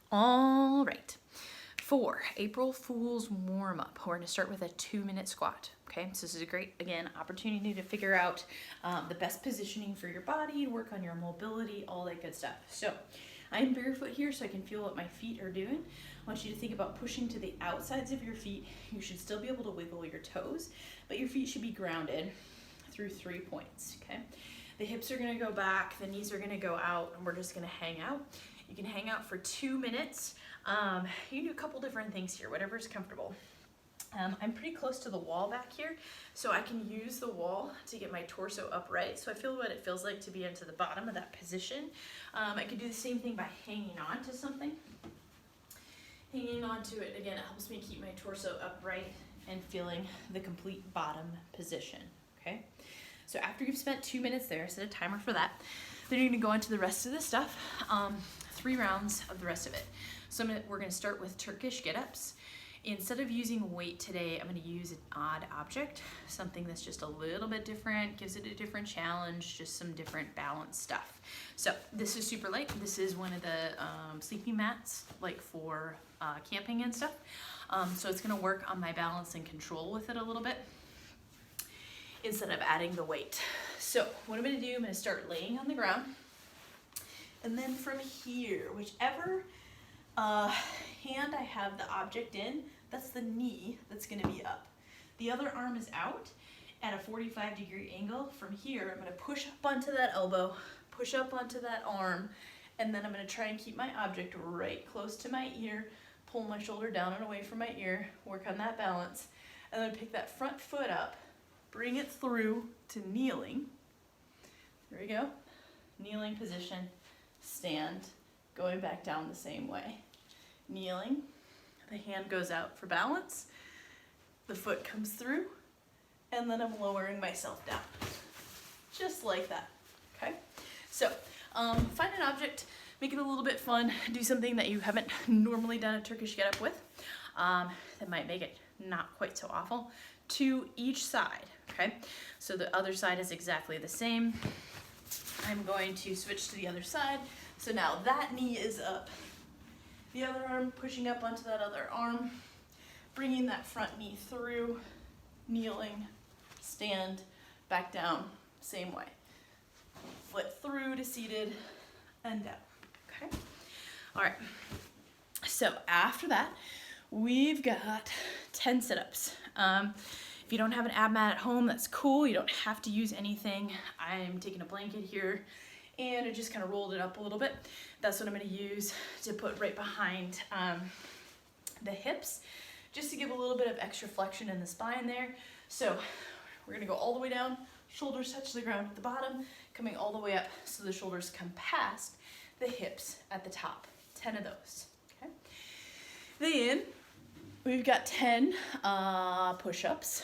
All right, for April Fool's warm-up, we're gonna start with a 2-minute squat. Okay, so this is a great, again, opportunity to figure out the best positioning for your body, work on your mobility, all that good stuff. So I'm barefoot here so I can feel what my feet are doing. I want you to think about pushing to the outsides of your feet. You should still be able to wiggle your toes, but your feet should be grounded through 3 points, okay? The hips are gonna go back, the knees are gonna go out, and we're just gonna hang out. You can hang out for 2 minutes. You can do a couple different things here, whatever's comfortable. I'm pretty close to the wall back here, so I can use the wall to get my torso upright. So I feel what it feels like to be into the bottom of that position. I could do the same thing by hanging on to something. Hanging on to it, again, it helps me keep my torso upright and feeling the complete bottom position, okay? So after you've spent 2 minutes there, set a timer for that. Then you're gonna go into the rest of the stuff, 3 rounds of the rest of it. So we're gonna start with Turkish Get-Ups. Instead of using weight today, I'm gonna use an odd object, something that's just a little bit different, gives it a different challenge, just some different balance stuff. So this is super light. This is one of the sleeping mats, like for camping and stuff. So it's gonna work on my balance and control with it a little bit instead of adding the weight. So what I'm gonna do, I'm gonna start laying on the ground. And then from here, whichever hand I have the object in, that's the knee that's gonna be up. The other arm is out at a 45-degree angle. From here, I'm gonna push up onto that elbow, push up onto that arm, and then I'm gonna try and keep my object right close to my ear, pull my shoulder down and away from my ear, work on that balance, and then pick that front foot up, bring it through to kneeling. There we go. Kneeling position, stand, going back down the same way. Kneeling, the hand goes out for balance, the foot comes through, and then I'm lowering myself down. Just like that, okay? So, find an object, make it a little bit fun, do something that you haven't normally done a Turkish get-up with, that might make it not quite so awful, to each side, okay? So the other side is exactly the same. I'm going to switch to the other side. So now that knee is up. The other arm pushing up onto that other arm, bringing that front knee through, kneeling, stand, back down, same way. Foot through to seated and down, okay? All right, so after that, we've got 10 sit-ups. If you don't have an ab mat at home, that's cool. You don't have to use anything. I'm taking a blanket here and I just kind of rolled it up a little bit. That's what I'm gonna use to put right behind the hips, just to give a little bit of extra flexion in the spine there. So we're gonna go all the way down, shoulders touch the ground at the bottom, coming all the way up so the shoulders come past the hips at the top. 10 of those, okay? Then we've got 10 push-ups.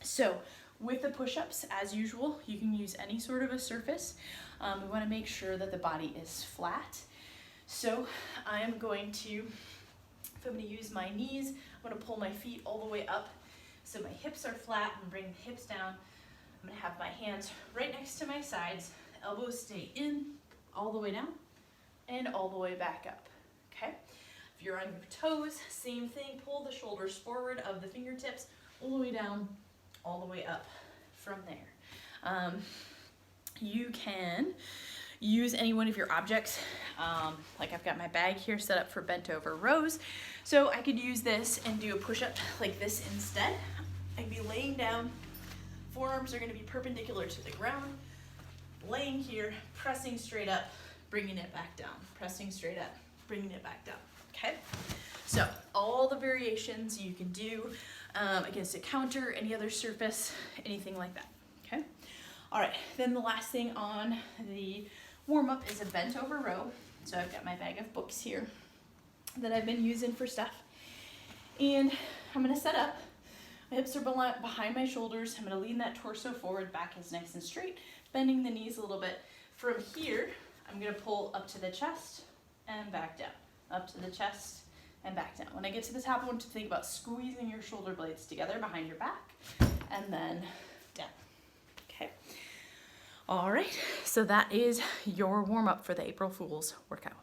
So with the push-ups, as usual, you can use any sort of a surface. We want to make sure that the body is flat. So I'm going to, if I'm going to use my knees, I'm going to pull my feet all the way up so my hips are flat and bring the hips down. I'm going to have my hands right next to my sides, elbows stay in, all the way down, and all the way back up, okay? If you're on your toes, same thing, pull the shoulders forward of the fingertips, all the way down, all the way up from there. You can use any one of your objects. Like I've got my bag here set up for bent over rows. So I could use this and do a push-up like this instead. I'd be laying down, forearms are gonna be perpendicular to the ground, laying here, pressing straight up, bringing it back down, pressing straight up, bringing it back down, okay? So all the variations you can do against a counter, any other surface, anything like that, okay? All right, then the last thing on the warm-up is a bent over row. So I've got my bag of books here that I've been using for stuff. And I'm gonna set up, my hips are behind my shoulders. I'm gonna lean that torso forward, back is nice and straight, bending the knees a little bit. From here, I'm gonna pull up to the chest and back down, up to the chest and back down. When I get to the top, I want you to think about squeezing your shoulder blades together behind your back and then down, okay? All right, so that is your warm-up for the April Fool's workout.